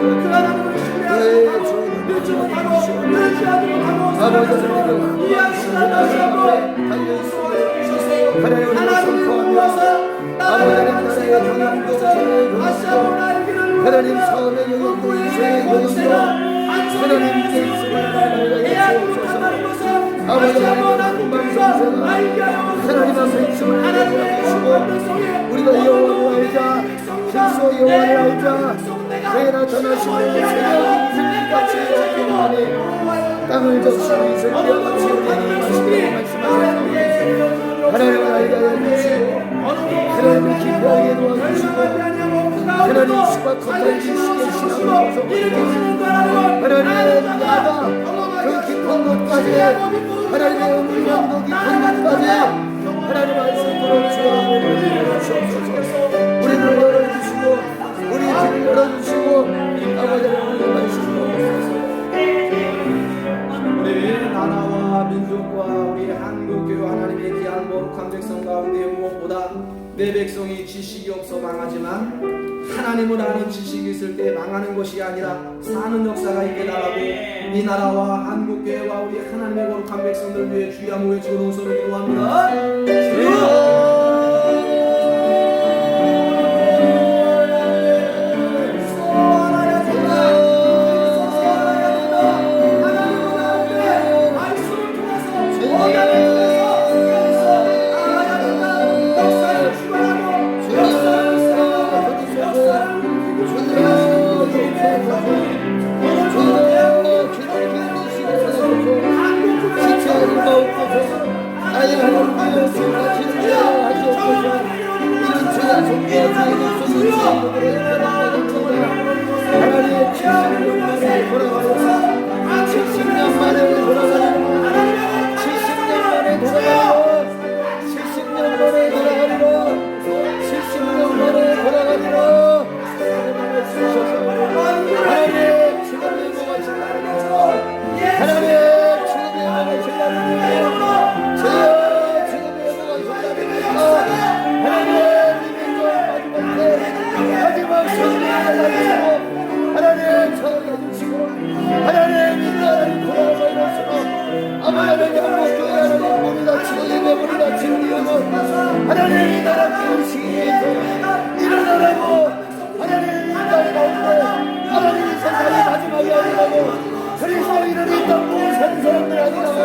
Speaker 3: 하나님 사업의 영역도 인생의 영역도 하나님께 있음을 알려주옵소서. 아버지 하나님 말씀을 하나님 앞에 있음을 알려주시고 우리가 여호와를 알자, 실소 여호와를 알자. 그에 나타나시는 새벽같이 여호와니 땅을 적시는 새벽같이 우리에게 말씀하셨습니다. 하나님을 알게 해주시고 하나님을 기뻐하게 도와주시고 하나님 수박 겉을 지시게 신앙을 구성하시고 하나님의 나가 그 깊은 것까지 하나님의 음성도 깊은 것까지 하나님 말씀으로 주옵소서. 우리를 열어주시고 우리 길을 열어주시고 아버지 하나님의 말씀으로
Speaker 2: 우리 나라와 민족과 우리 한국교회 하나님의 귀한 거룩한 백성 가운데 무엇보다 내 백성이 지식이 없어 망하지만 하나님을 아는 지식이 있을 때 망하는 것이 아니라 사는 역사가 있게 나가고 이 나라와 한국교회와 우리 하나님의 거룩한 백성들 위해 주여 한번 외치고 동서로 기도합니다. 주여! 하나님 나라 교식이 일어나라고 하나님 이 땅에 가운데 하나님 세상이 마지막이 아니라고 그리스도인은 이 땅 보고 사는 사람들 아니라고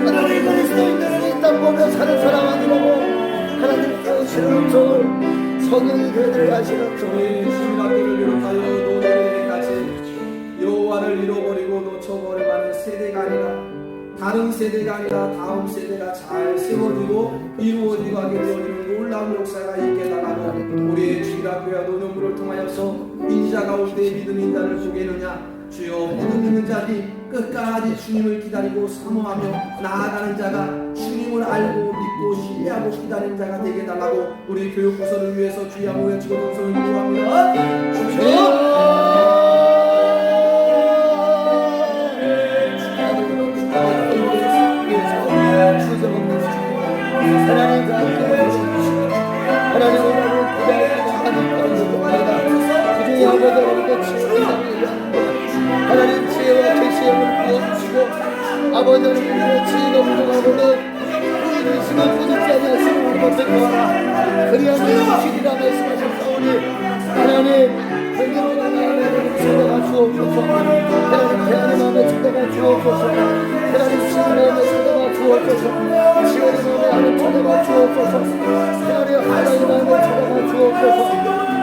Speaker 2: 하나님 그리스도인들은 이 땅 보며 사는 사람 아니라고 하나님께 오시는 음성을 성령이 그들에게 하시는 음성을 주님께를 비롯하여 노노에게까지 여호와를 잃어버리고 놓쳐버릴 만한 세대가 아니라 다른 세대가 아니라 다음 세대가 잘 세워지고 이루어지고 하게 되어지는 놀라운 역사가 있게 나가는 우리의 주일학교와 노년부를 통하여서 인자가 올 때 믿음 인자를 보게 하느냐 주여 믿음 있는 자들이 끝까지 주님을 기다리고 사모하며 나아가는 자가 주님을 알고 믿고 신뢰하고 기다리는 자가 되게 달라고 우리 교육부서를 위해서 주여 한번 외치고 동서를 기도합니다. 주여
Speaker 3: 하나님 하나님 하나님 지혜와 계시함을 부어주시고 아버지 하나님의 지혜가 부족하거든 우리의 힘을 부족지 아니하시는 우리 곁에 구하라 그리하면 주시리라 말씀하셨사오니 하나님 하나님 찾아가 주옵소서 하나님 하나님 마음에 찾아가 주옵소서 하나님 신의 마음에 찾아가 주옵소서 시원의 마음에 찾아가 주옵소서 하나님 하나님 마음에 찾아가 주옵소서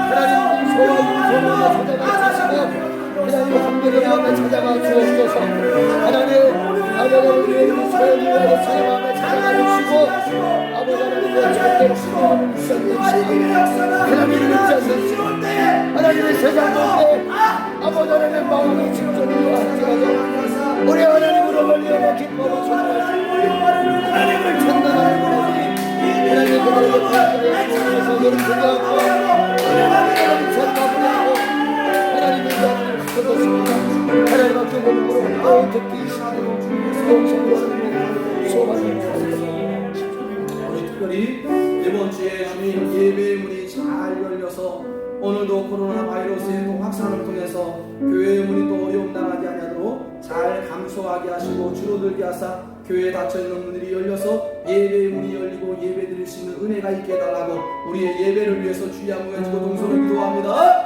Speaker 3: 하나님 소원 소원에 찾아가 주시고 하나님 한결의 마음에 찾아가 주옵소서 하나님 아버지 우리의 소원을 위하여 찾아가 주시고 아버지 하나님의 절대로 신뢰함을 믿지 않는 시 하나님을 믿지 않는 시 하나님의 세상 가운데 아버지 하나님의 마음이 진정으로 함께하고 우리 하나님으로 멀리하고 기뻐하고 찬양하시고 하나님을 찬양하는 분이 하나님의 그들에게 부탁하여 주옵소서 너를 존경하고 하나님을 찬양하고 하나님의 마음을 붙여줬습니다 하나님 앞에 몸으로 듣기 시작하고 성성으로 소망을
Speaker 2: 특별히 이번 주에 주님 예배의 문이 잘 열려서 오늘도 코로나 바이러스의 또 확산을 통해서 교회의 문이 또 어려움 당하지 아니하도록 잘 감소하게 하시고 줄어들게 하사 교회에 닫혀있는 문들이 열려서 예배의 문이 열리고 예배 드릴 수 있는 은혜가 있게 해달라고 우리의 예배를 위해서 주의 한번 외치고 동서로 기도합니다.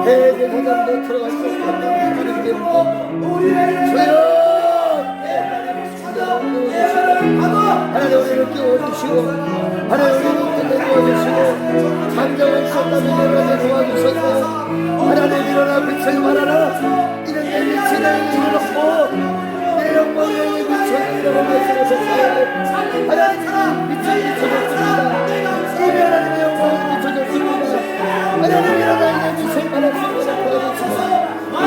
Speaker 3: 해외 사장도 들어갈 수 없는 게 없고 하나님 우리를 깨워주시고 하나님 우리를 깨워주시고 잠잠한 성남을 일어나게 도와주셔서 하나님 일어나 빛을 발하라 이런 데 미치는 일어났고 내 영광에 미쳐지라고 말씀하셨어요 하나님 미쳐졌습니다 우리 하나님의 영광이 미쳐졌습니다 하나님 일어나 이제 빛을 발하시고 도와주시고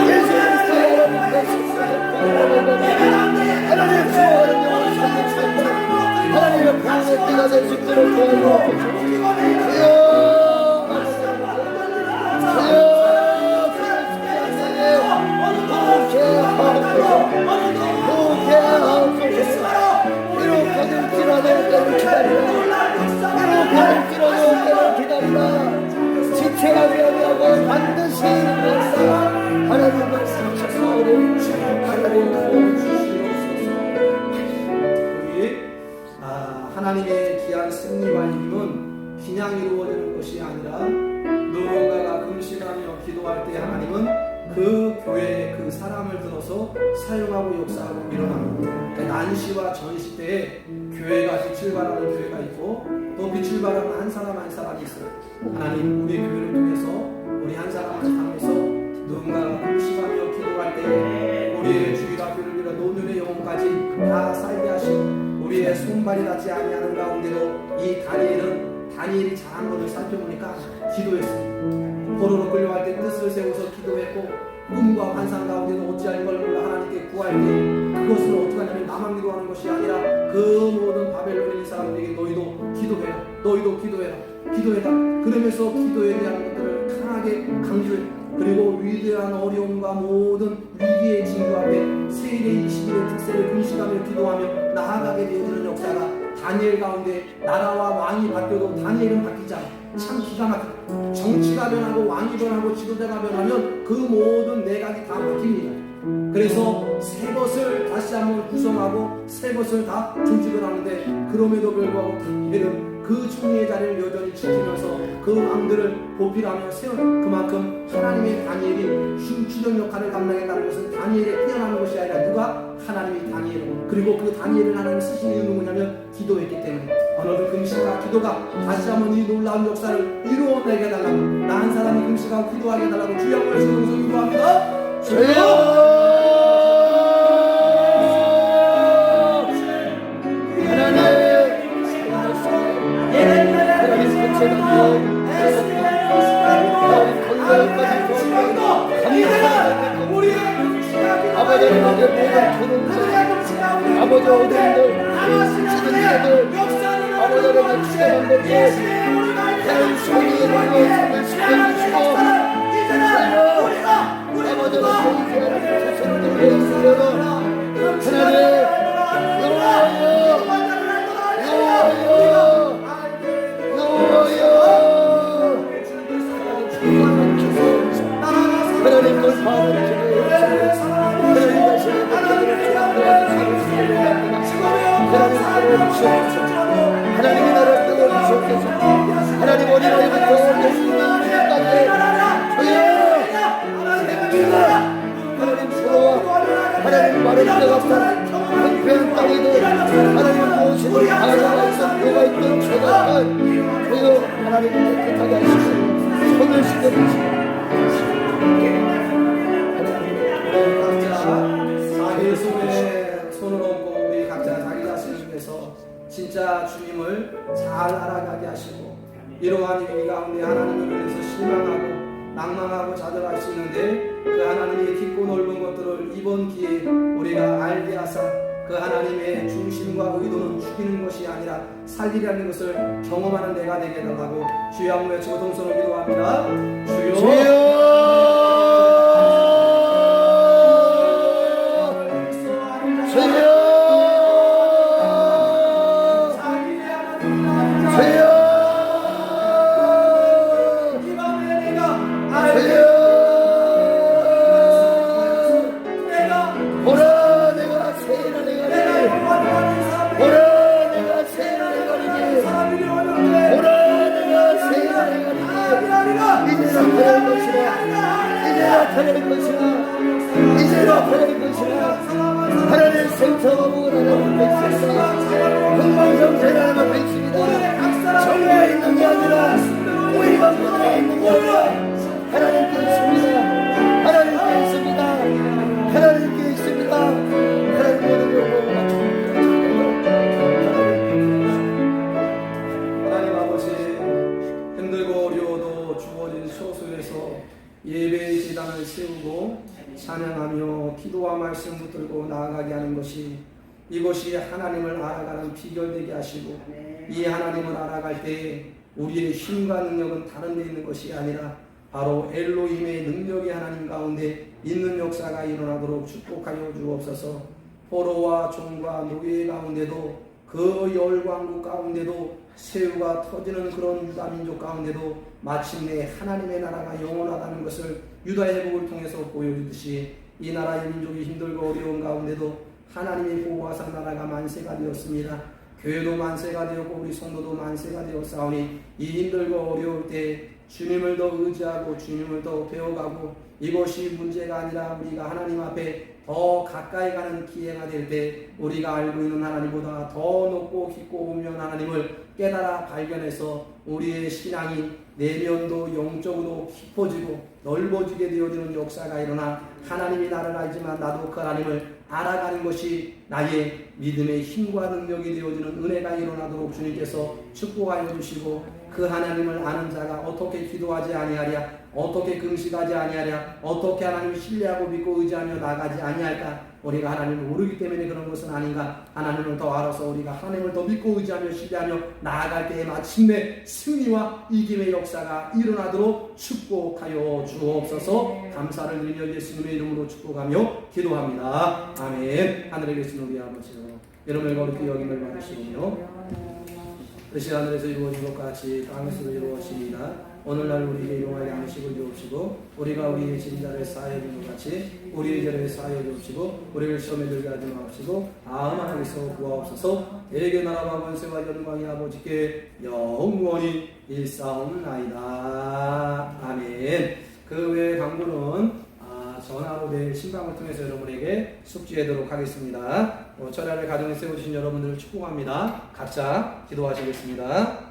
Speaker 3: 예수 그리스도의 하나님 수고하는 영혼을 살려주시고 하나님의 구원의 때가 될 수 있도록 도와주옵소서 지체가 되어야고 반드시 하나님 말씀하셔서 하나님
Speaker 2: 하나님의 귀한 승리와 이김은 그냥 이루어지는 것이 아니라 누군가가 금식하며 기도할 때 하나님은 그 교회의 그 사람을 들어서 사용하고 역사하고 일어납니다. 난시와 전시 때에 교회가 빛을 발하는 교회가 있고 또 빛을 발하는 한 사람 한 사람이 있어요. 하나님 우리 교회를 통해서 우리 한 사람 한 사람에서 누군가가 금식하며 기도할 때에 우리의 주일학교를 비롯 노년의 영혼까지 다 살게 하시고 우리의 손발이 닿지 아니하는 가운데로 이 다니엘이 잘한 것을 살펴보니까 기도했어요. 포로로 끌려갈 때 뜻을 세워서 기도했고 꿈과 환상 가운데도 어찌할 걸 몰라 하나님께 구할 때 그것을 어떻게 하냐면 나만 기도하는 것이 아니라 그 모든 바벨론의 사람들에게 너희도 기도해라 너희도 기도해라 그러면서 기도에 대한 것들을 강하게 강조해 그리고 위대한 어려움과 모든 위기의 징조 앞에 세일의 20일의 특세를 금식하며 기도하며 나아가게 되어지는 역사가 다니엘 가운데 나라와 왕이 바뀌어도 다니엘은 바뀌지 않아. 참 기가 막혀. 정치가 변하고 왕이 변하고 지도자가 변하면 그 모든 내각이 다 바뀝니다. 그래서 새 것을 다시 한번 구성하고 새 것을 다 조직을 하는데 그럼에도 불구하고 다니엘은 그 총리의 자리를 여전히 지키면서 그 왕들을 보필하며 세운 그만큼 하나님의 다니엘이 주적 역할을 감당했다는 것은 다니엘의 뛰어난 것이 아니라 누가? 하나님이 다니엘 그리고 그 다니엘을 하나님 쓰신 이유는 뭐냐면 기도했기 때문에 어느덧 금식과 기도가 다시 한번 이 놀라운 역사를 이루어내게 해달라고 나 한 사람이 금식하고 기도하게 해달라고 주여 말씀으로서 기도합니다. 주여
Speaker 3: 아버지 어른들 지금들 아버지 어른들 지켜본 것들 하나님 소리에 놀고 시켜주시고 아버지 어른들 세상을 위해서 하나님 하나님 돌파하는 하나님의 나라를 세워주시옵소서. 하나님 어린아이부터 예수님까지 하나님 서로와 하나님 마른 데가 없는 한평 땅이든 하나님 무엇이든 가나가 있던 교가 있던 죄가 있던 주여 하나님 깨끗하게 하시고 손을 씻겨주시고
Speaker 2: 자기 손에 손을 얹고 우리 각자 자기 자신을 위해서 진짜 주님을 잘 알아가게 하시고 이러한 위기 가운데 하나님을 위해서 실망하고 낭망하고 좌절할 수 있는데 그 하나님의 깊고 넓은 것들을 이번 기회에 우리가 알게 하사 그 하나님의 중심과 의도는 죽이는 것이 아니라 살리라는 것을 경험하는 내가 되게 해달라고 주여 한번 외치고 동서로 기도합니다. 주여
Speaker 3: 하나님 생사하고 하나님 백성이다. 흥망성쇠 하나님 백성이다. 정의에 있는 게 아니라 오히려 그들에 있는 게 아니라 하나님께 있습니다. 하나님께 있습니다. 하나님께 있습니다.
Speaker 2: 하나님 아버지 힘들고 어려워도 주어진 소수에서 예배의 제단을 세우고 찬양하며 기도와 말씀 붙들고 나아가게 하는 것이 이것이 하나님을 알아가는 비결되게 하시고 이 하나님을 알아갈 때 우리의 힘과 능력은 다른 데 있는 것이 아니라 바로 엘로힘의 능력이 하나님 가운데 있는 역사가 일어나도록 축복하여 주옵소서. 포로와 종과 노예 가운데도 그 열왕국 가운데도 새우가 터지는 그런 유다 민족 가운데도 마침내 하나님의 나라가 영원하다는 것을 유다의 복을 통해서 보여주듯이 이 나라의 민족이 힘들고 어려운 가운데도 하나님의 보호하사 나라가 만세가 되었습니다. 교회도 만세가 되었고 우리 성도도 만세가 되었사오니 이 힘들고 어려울 때 주님을 더 의지하고 주님을 더 배워가고 이것이 문제가 아니라 우리가 하나님 앞에 더 가까이 가는 기회가 될 때 우리가 알고 있는 하나님보다 더 높고 깊고 오묘한 하나님을 깨달아 발견해서 우리의 신앙이 내면도 영적으로 깊어지고 넓어지게 되어지는 역사가 일어나 하나님이 나를 알지만 나도 그 하나님을 알아가는 것이 나의 믿음의 힘과 능력이 되어지는 은혜가 일어나도록 주님께서 축복하여 주시고 그 하나님을 아는 자가 어떻게 기도하지 아니하랴, 어떻게 금식하지 아니하랴, 어떻게 하나님을 신뢰하고 믿고 의지하며 나가지 아니할까. 우리가 하나님을 모르기 때문에 그런 것은 아닌가. 하나님을 더 알아서 우리가 하나님을 더 믿고 의지하며 신뢰하며 나아갈 때에 마침내 승리와 이김의 역사가 일어나도록 축복하여 주옵소서. 감사를 드리며 예수님의 이름으로 축복하며 기도합니다. 아멘. 하늘에 계신 우리 아버지여, 여러분의 거룩히 여김을 받으시오며 뜻이 하늘에서 이루어진 것 같이 땅에서도 이루어지이다. 오늘날 우리에게 용할 양식을 주옵시고 우리가 우리의 진자를 쌓여 준 것 같이 우리의 죄를 쌓여 주옵시고 우리를 시험에 들게 하지 마옵시고 다만 하기서 구하옵소서. 대개 나라와 권세와 영광이 아버지께 영원히 일사옵나이다. 아멘. 그 외의 강구는 전화로 내일 신방을 통해서 여러분에게 숙지하도록 하겠습니다. 철야를 가정에 세우신 여러분들을 축복합니다. 각자 기도하시겠습니다.